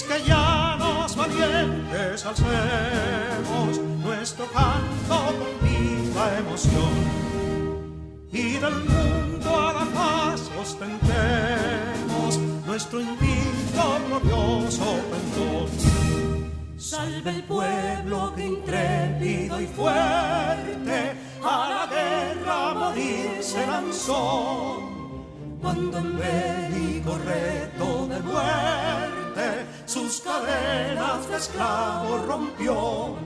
quisqueyanos valientes alcemos nuestro canto con viva emoción, y del mundo a la paz ostentemos nuestro invicto glorioso pendón. Salve el pueblo que intrépido y fuerte a la guerra a morir se lanzó, cuando en bélico reto de muerte sus cadenas de esclavos rompió.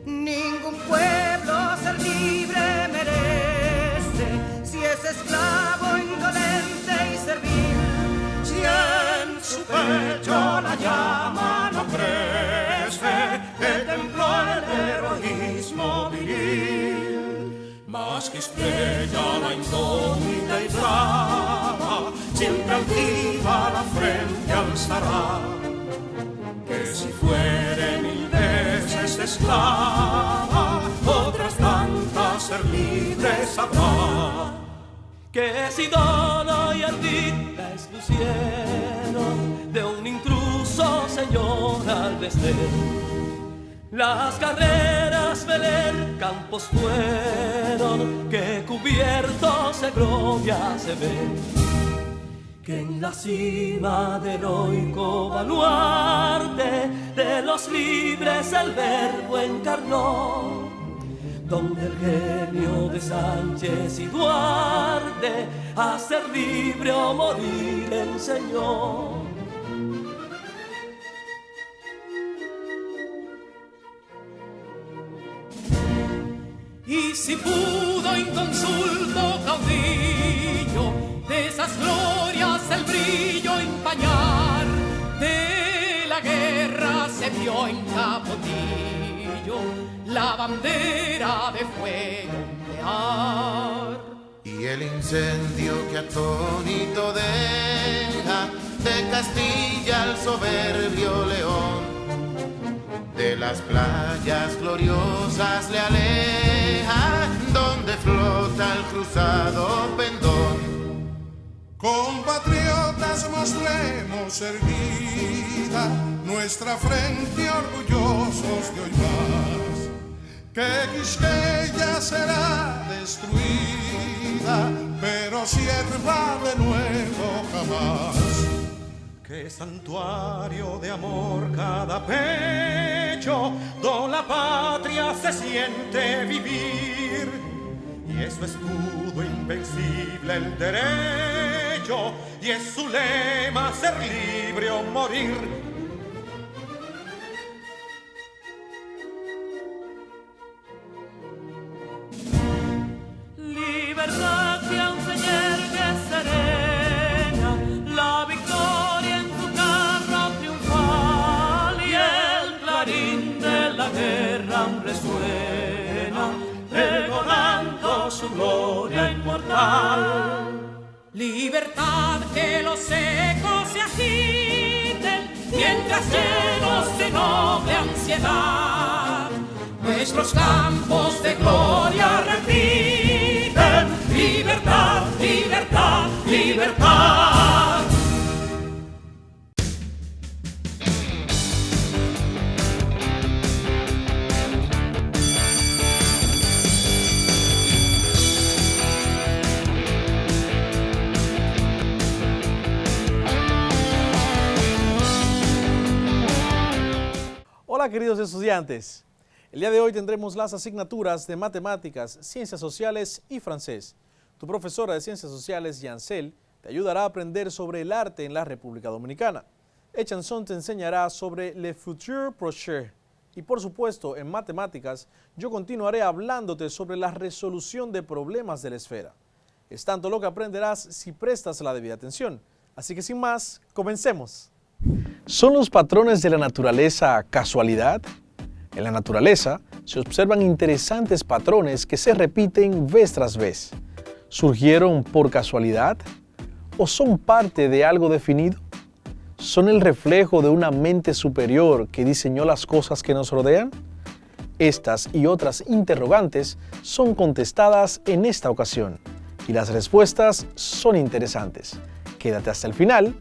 Ningún pueblo ser libre merece si es esclavo, indolente y servil. Si en su pecho la llama no crece, que templó el heroísmo viril, más que estrella la indómita y brava, siempre altiva la frente alzará, que si fuere mil veces esclava, otras tantas ser libres habrá. Que si dolor y ardid la expusieron de un intruso señor al desdén, las carreras veler campos fueron que cubiertos de gloria se ven, que en la cima del heroico baluarte de los libres el verbo encarnó, donde el genio de Sánchez y Duarte a ser libre o morir enseñó. Y si pudo inconsulto caudillo de esas glorias el brillo empañar, de la guerra se vio en Capotillo la bandera de fuego ondear. Y el incendio que atónito deja de Castilla al soberbio león, de las playas gloriosas le aleja, donde flota el cruzado pendón. Compatriotas, mostremos erguida nuestra frente orgullosos de hoy más, que Quisqueya será destruida, pero sierva de nuevo jamás. Que santuario de amor cada pecho, donde la patria se siente vivir, y es su escudo invencible el derecho, y es su lema ser libre o morir. Libertad que aún se yergue serena, la victoria en su carro triunfal, y el clarín de la guerra aún resuena, pregonando su gloria inmortal. Libertad, que los ecos se agiten mientras llenos de noble ansiedad nuestros campos de gloria repiten. Libertad, libertad, libertad. Hola queridos estudiantes, el día de hoy tendremos las asignaturas de Matemáticas, Ciencias Sociales y Francés. Tu profesora de Ciencias Sociales, Yancel, te ayudará a aprender sobre el arte en la República Dominicana. Echanson te enseñará sobre le futur proche. Y por supuesto, en Matemáticas, yo continuaré hablándote sobre la resolución de problemas de la esfera. Es tanto lo que aprenderás si prestas la debida atención. Así que sin más, comencemos. ¿Son los patrones de la naturaleza casualidad? En la naturaleza se observan interesantes patrones que se repiten vez tras vez. ¿Surgieron por casualidad? ¿O son parte de algo definido? ¿Son el reflejo de una mente superior que diseñó las cosas que nos rodean? Estas y otras interrogantes son contestadas en esta ocasión. y las respuestas son interesantes. Quédate hasta el final,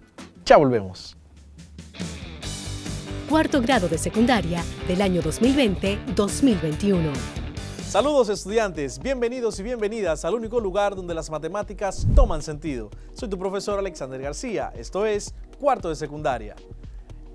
ya volvemos. Cuarto grado de secundaria del año 2020-2021. Saludos estudiantes, bienvenidos y bienvenidas al único lugar donde las matemáticas toman sentido. Soy tu profesor Alexander García, esto es Cuarto de Secundaria.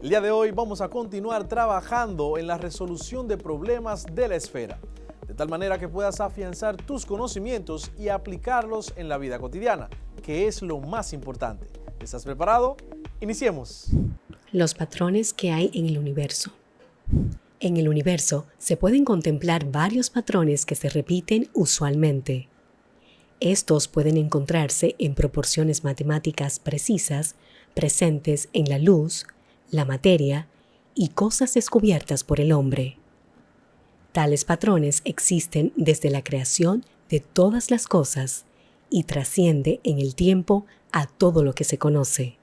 El día de hoy vamos a continuar trabajando en la resolución de problemas de la esfera, de tal manera que puedas afianzar tus conocimientos y aplicarlos en la vida cotidiana, que es lo más importante. ¿Estás preparado? Iniciemos. Los patrones que hay en el universo. En el universo se pueden contemplar varios patrones que se repiten usualmente. Estos pueden encontrarse en proporciones matemáticas precisas, presentes en la luz, la materia y cosas descubiertas por el hombre. Tales patrones existen desde la creación de todas las cosas y trasciende en el tiempo a todo lo que se conoce.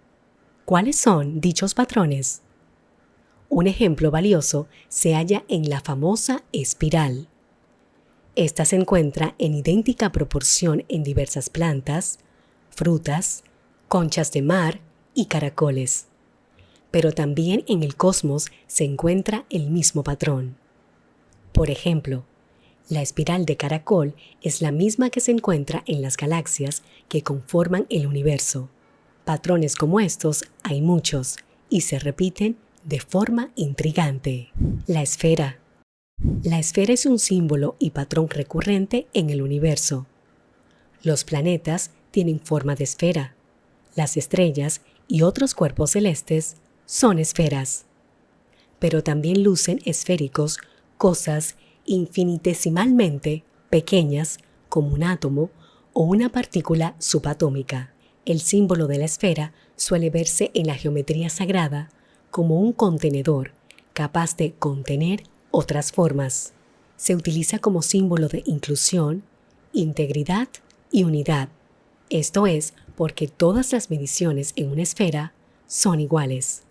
¿Cuáles son dichos patrones? Un ejemplo valioso se halla en la famosa espiral. Esta se encuentra en idéntica proporción en diversas plantas, frutas, conchas de mar y caracoles. Pero también en el cosmos se encuentra el mismo patrón. Por ejemplo, la espiral de caracol es la misma que se encuentra en las galaxias que conforman el universo. Patrones como estos hay muchos y se repiten de forma intrigante. La esfera. La esfera es un símbolo y patrón recurrente en el universo. Los planetas tienen forma de esfera. Las estrellas y otros cuerpos celestes son esferas. Pero también lucen esféricos cosas infinitesimalmente pequeñas como un átomo o una partícula subatómica. El símbolo de la esfera suele verse en la geometría sagrada como un contenedor capaz de contener otras formas. Se utiliza como símbolo de inclusión, integridad y unidad. Esto es porque todas las mediciones en una esfera son iguales.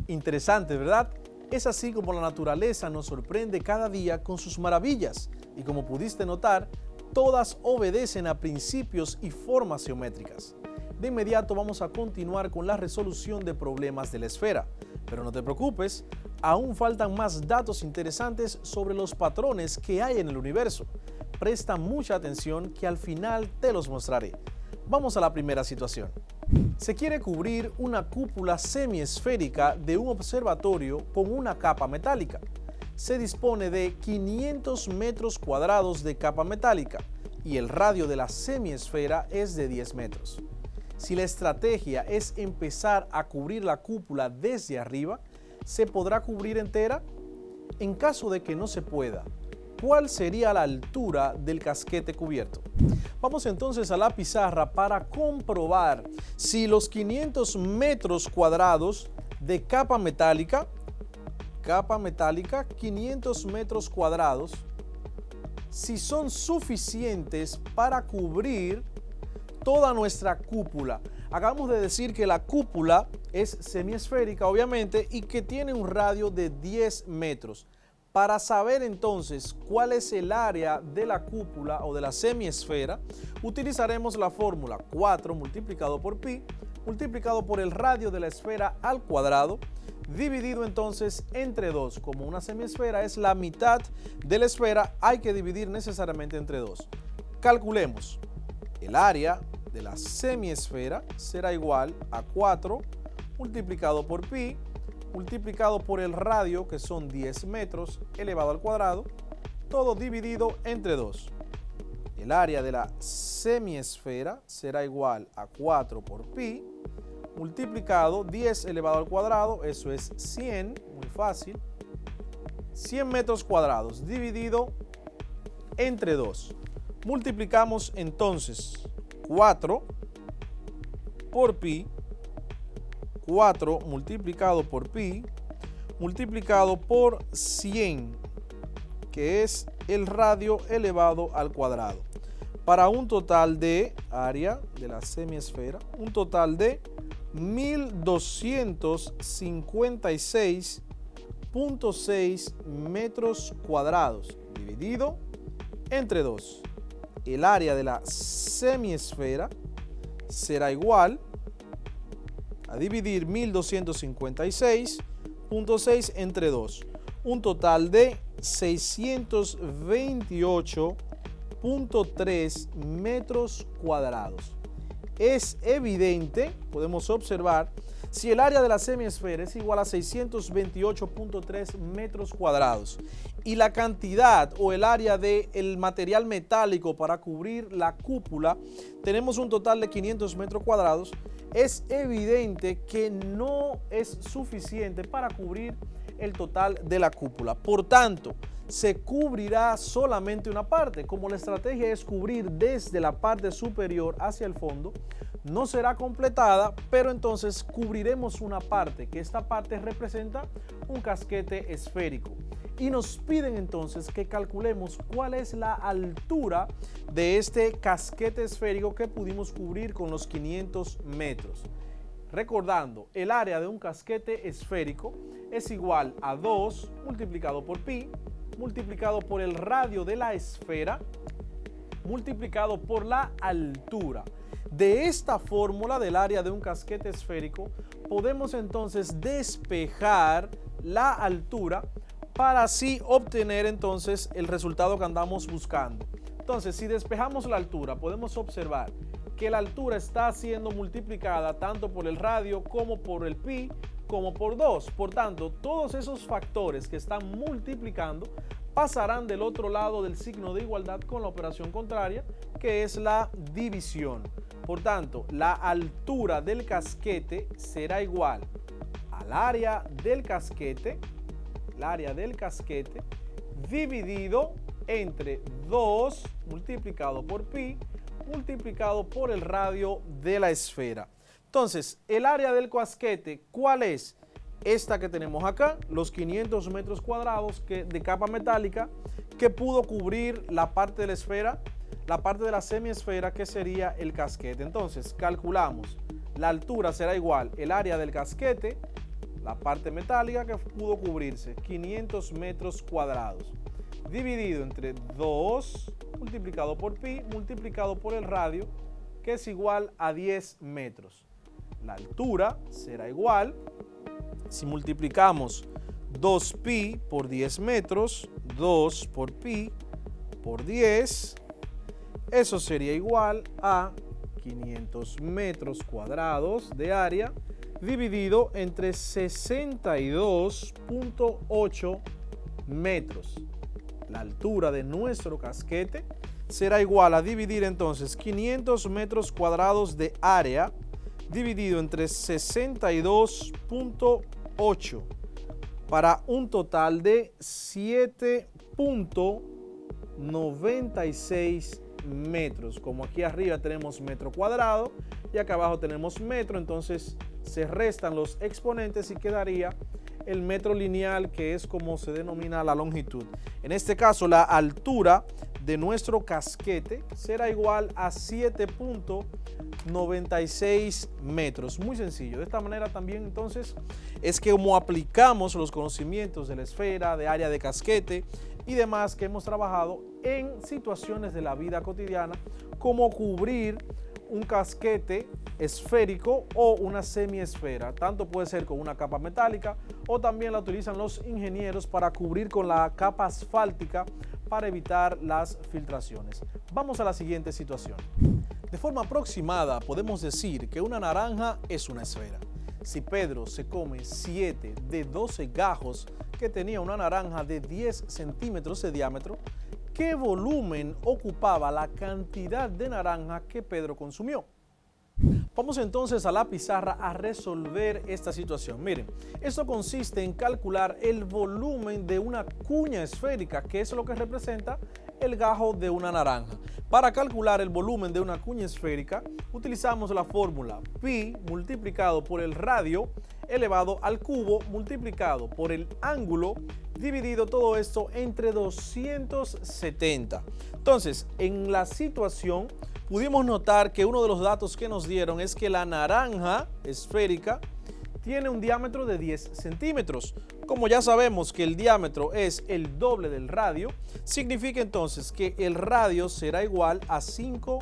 Interesante, ¿verdad? Es así como la naturaleza nos sorprende cada día con sus maravillas y como pudiste notar, todas obedecen a principios y formas geométricas. De inmediato vamos a continuar con la resolución de problemas de la esfera, pero no te preocupes, aún faltan más datos interesantes sobre los patrones que hay en el universo. Presta mucha atención que al final te los mostraré. Vamos a la primera situación. Se quiere cubrir una cúpula semiesférica de un observatorio con una capa metálica. Se dispone de 500 metros cuadrados de capa metálica y el radio de la semiesfera es de 10 metros. Si la estrategia es empezar a cubrir la cúpula desde arriba, ¿se podrá cubrir entera? En caso de que no se pueda, ¿cuál sería la altura del casquete cubierto? Vamos entonces a la pizarra para comprobar si los 500 metros cuadrados de capa metálica, 500 metros cuadrados, si son suficientes para cubrir toda nuestra cúpula. Acabamos de decir que la cúpula es semiesférica, obviamente, y que tiene un radio de 10 metros. Para saber entonces cuál es el área de la cúpula o de la semiesfera, utilizaremos la fórmula 4 multiplicado por pi, multiplicado por el radio de la esfera al cuadrado, dividido entonces entre 2. Como una semiesfera es la mitad de la esfera, hay que dividir necesariamente entre 2. Calculemos. El área de la semiesfera será igual a 4 multiplicado por pi, multiplicado por el radio, que son 10 metros, elevado al cuadrado, todo dividido entre 2. El área de la semiesfera será igual a 4 por pi, multiplicado 10 elevado al cuadrado, eso es 100, muy fácil, 100 metros cuadrados, dividido entre 2. Multiplicamos entonces 4 por pi, 4 multiplicado por pi, multiplicado por 100, que es el radio elevado al cuadrado, para un total de área de la semiesfera, un total de 1256.6 metros cuadrados, dividido entre 2. el área de la semiesfera será igual a dividir 1256.6 entre 2. Un total de 628.3 metros cuadrados. Es evidente, podemos observar, si el área de la semiesfera es igual a 628.3 metros cuadrados y la cantidad o el área del material metálico para cubrir la cúpula tenemos un total de 500 metros cuadrados, es evidente que no es suficiente para cubrir el total de la cúpula. Por tanto, se cubrirá solamente una parte. Como la estrategia es cubrir desde la parte superior hacia el fondo, no será completada, pero entonces cubriremos una parte, que esta parte representa un casquete esférico. Y nos piden entonces que calculemos cuál es la altura de este casquete esférico que pudimos cubrir con los 500 metros. Recordando, el área de un casquete esférico es igual a 2 multiplicado por pi, multiplicado por el radio de la esfera, multiplicado por la altura. De esta fórmula del área de un casquete esférico, podemos entonces despejar la altura para así obtener entonces el resultado que andamos buscando. Entonces, si despejamos la altura, podemos observar que la altura está siendo multiplicada tanto por el radio como por el pi, como por 2. Por tanto, todos esos factores que están multiplicando pasarán del otro lado del signo de igualdad con la operación contraria, que es la división. Por tanto, la altura del casquete será igual al área del casquete, dividido entre 2 multiplicado por pi multiplicado por el radio de la esfera. Entonces, el área del casquete, ¿cuál es? Esta que tenemos acá, los 500 metros cuadrados de capa metálica que pudo cubrir la parte de la esfera, la parte de la semiesfera que sería el casquete. Entonces, calculamos, la altura será igual, el área del casquete, la parte metálica que pudo cubrirse, 500 metros cuadrados, dividido entre 2 multiplicado por pi multiplicado por el radio, que es igual a 10 metros. La altura será igual, si multiplicamos 2pi por 10 metros, 2 por pi por 10, eso sería igual a 500 metros cuadrados de área, dividido entre 62.8 metros. La altura de nuestro casquete será igual a dividir entonces 500 metros cuadrados de área dividido entre 62.8 para un total de 7.96 metros. Como aquí arriba tenemos metro cuadrado y acá abajo tenemos metro, entonces se restan los exponentes y quedaría el metro lineal, que es como se denomina la longitud. En este caso, la altura de nuestro casquete será igual a 7.96 metros. Muy sencillo. De esta manera también entonces es que como aplicamos los conocimientos de la esfera, de área de casquete y demás que hemos trabajado en situaciones de la vida cotidiana, como cubrir un casquete esférico o una semiesfera. Tanto puede ser con una capa metálica o también la utilizan los ingenieros para cubrir con la capa asfáltica para evitar las filtraciones. Vamos a la siguiente situación. De forma aproximada podemos decir que una naranja es una esfera. Si Pedro se come 7 de 12 gajos que tenía una naranja de 10 centímetros de diámetro, ¿qué volumen ocupaba la cantidad de naranja que Pedro consumió? Vamos entonces a la pizarra a resolver esta situación. Miren, esto consiste en calcular el volumen de una cuña esférica, que es lo que representa el gajo de una naranja. Para calcular el volumen de una cuña esférica, utilizamos la fórmula pi multiplicado por el radio elevado al cubo multiplicado por el ángulo dividido todo esto entre 270. Entonces, en la situación pudimos notar que uno de los datos que nos dieron es que la naranja esférica tiene un diámetro de 10 centímetros. Como ya sabemos que el diámetro es el doble del radio, significa entonces que el radio será igual a 5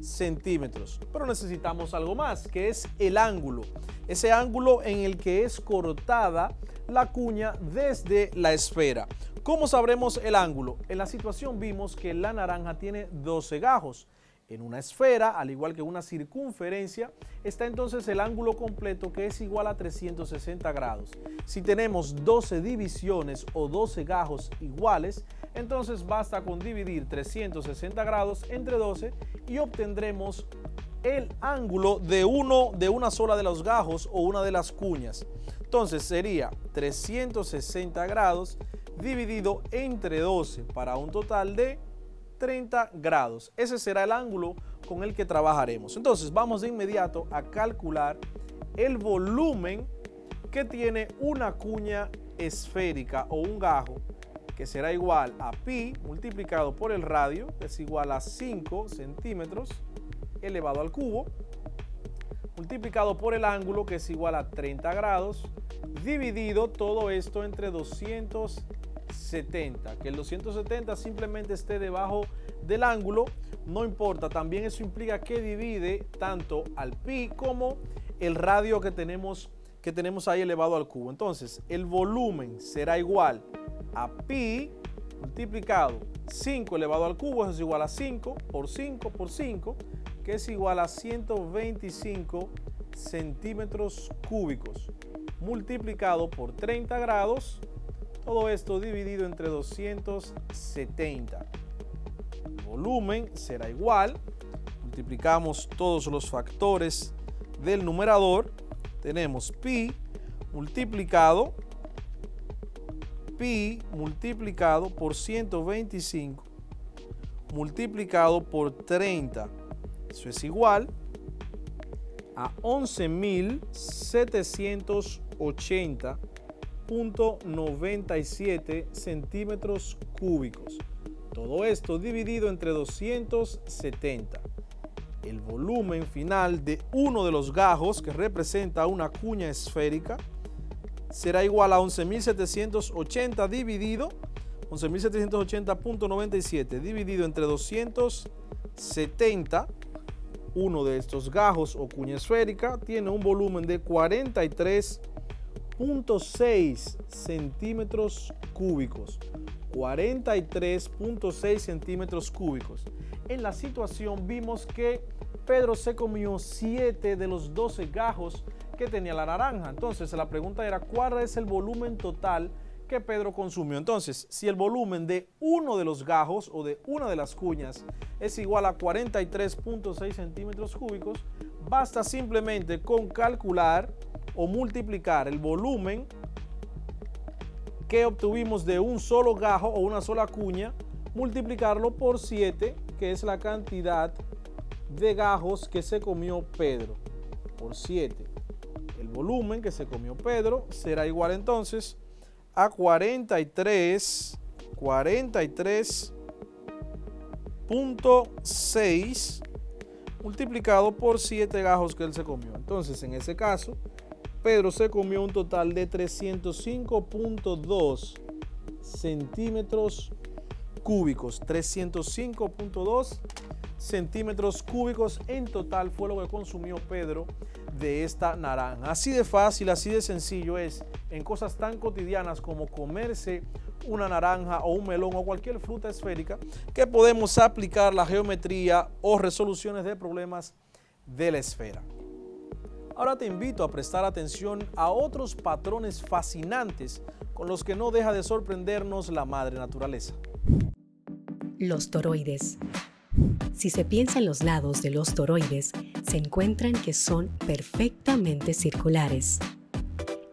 centímetros. Pero necesitamos algo más, que es el ángulo. Ese ángulo en el que es cortada la cuña desde la esfera. ¿Cómo sabremos el ángulo? En la situación vimos que la naranja tiene 12 gajos. En una esfera, al igual que una circunferencia, está entonces el ángulo completo, que es igual a 360 grados. Si tenemos 12 divisiones o 12 gajos iguales, entonces basta con dividir 360 grados entre 12 y obtendremos el ángulo de una sola de los gajos o una de las cuñas. Entonces sería 360 grados dividido entre 12 para un total de 30 grados. Ese será el ángulo con el que trabajaremos. Entonces vamos de inmediato a calcular el volumen que tiene una cuña esférica o un gajo, que será igual a pi multiplicado por el radio, que es igual a 5 centímetros elevado al cubo, multiplicado por el ángulo, que es igual a 30 grados, dividido todo esto entre 270, que el 270 simplemente esté debajo del ángulo, no importa, también eso implica que divide tanto al pi como el radio que tenemos ahí elevado al cubo. Entonces el volumen será igual a pi multiplicado 5 elevado al cubo, eso es igual a 5 por 5 por 5, que es igual a 125 centímetros cúbicos, multiplicado por 30 grados, todo esto dividido entre 270. El volumen será igual, multiplicamos todos los factores del numerador, tenemos pi multiplicado por 125 multiplicado por 30. Eso es igual a 11.780.97 centímetros cúbicos. Todo esto dividido entre 270. El volumen final de uno de los gajos, que representa una cuña esférica, será igual a 11.780 dividido 11.780.97 dividido entre 270. Uno de estos gajos o cuña esférica tiene un volumen de 43.6 centímetros cúbicos. 43.6 centímetros cúbicos. En la situación vimos que Pedro se comió 7 de los 12 gajos que tenía la naranja. Entonces la pregunta era, ¿cuál es el volumen total que Pedro consumió? Entonces, si el volumen de uno de los gajos o de una de las cuñas es igual a 43.6 centímetros cúbicos, basta simplemente con calcular o multiplicar el volumen que obtuvimos de un solo gajo o una sola cuña, multiplicarlo por 7, que es la cantidad de gajos que se comió Pedro, por 7. El volumen que se comió Pedro será igual entonces a 43.6 multiplicado por 7 gajos que él se comió. Entonces, en ese caso, Pedro se comió un total de 305.2 centímetros cúbicos. 305.2 centímetros cúbicos en total fue lo que consumió Pedro de esta naranja. Así de fácil, así de sencillo es en cosas tan cotidianas como comerse una naranja o un melón o cualquier fruta esférica, que podemos aplicar la geometría o resoluciones de problemas de la esfera. Ahora te invito a prestar atención a otros patrones fascinantes con los que no deja de sorprendernos la madre naturaleza. Los toroides. Si se piensa en los lados de los toroides, se encuentran que son perfectamente circulares.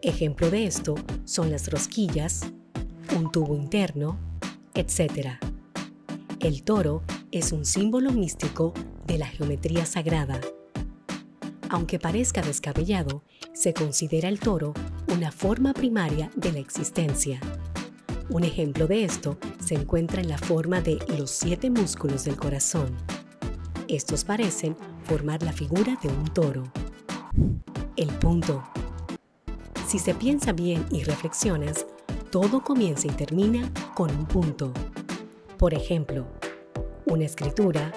Ejemplo de esto son las rosquillas, un tubo interno, etc. El toro es un símbolo místico de la geometría sagrada. Aunque parezca descabellado, se considera el toro una forma primaria de la existencia. Un ejemplo de esto se encuentra en la forma de los 7 músculos del corazón. Estos parecen formar la figura de un toro. El punto. Si se piensa bien y reflexionas, todo comienza y termina con un punto. Por ejemplo, una escritura,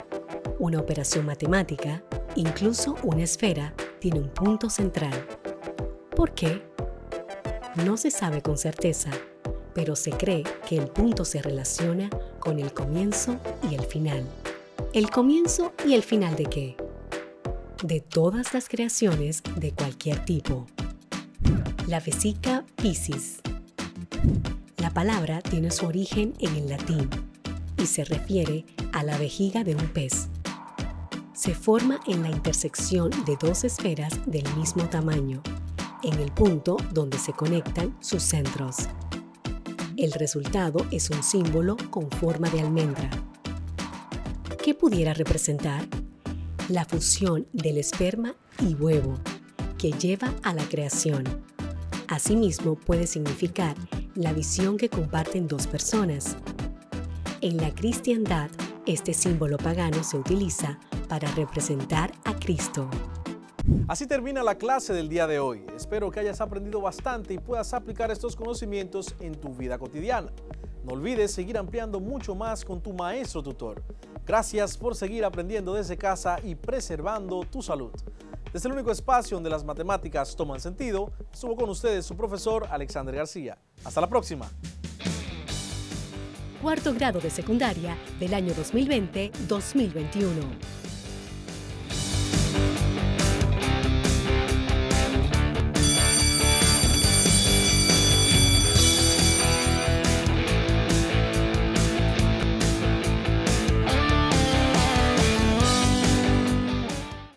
una operación matemática, incluso una esfera tiene un punto central. ¿Por qué? No se sabe con certeza, pero se cree que el punto se relaciona con el comienzo y el final. ¿El comienzo y el final de qué? De todas las creaciones de cualquier tipo. La vesica Piscis. La palabra tiene su origen en el latín y se refiere a la vejiga de un pez. Se forma en la intersección de dos esferas del mismo tamaño, en el punto donde se conectan sus centros. El resultado es un símbolo con forma de almendra. ¿Qué pudiera representar? La fusión del esperma y huevo, que lleva a la creación. Asimismo, puede significar la visión que comparten dos personas. En la cristiandad, este símbolo pagano se utiliza para representar a Cristo. Así termina la clase del día de hoy. Espero que hayas aprendido bastante y puedas aplicar estos conocimientos en tu vida cotidiana. No olvides seguir ampliando mucho más con tu maestro tutor. Gracias por seguir aprendiendo desde casa y preservando tu salud. Desde el único espacio donde las matemáticas toman sentido, estuvo con ustedes su profesor Alexander García. Hasta la próxima. Cuarto grado de secundaria del año 2020-2021.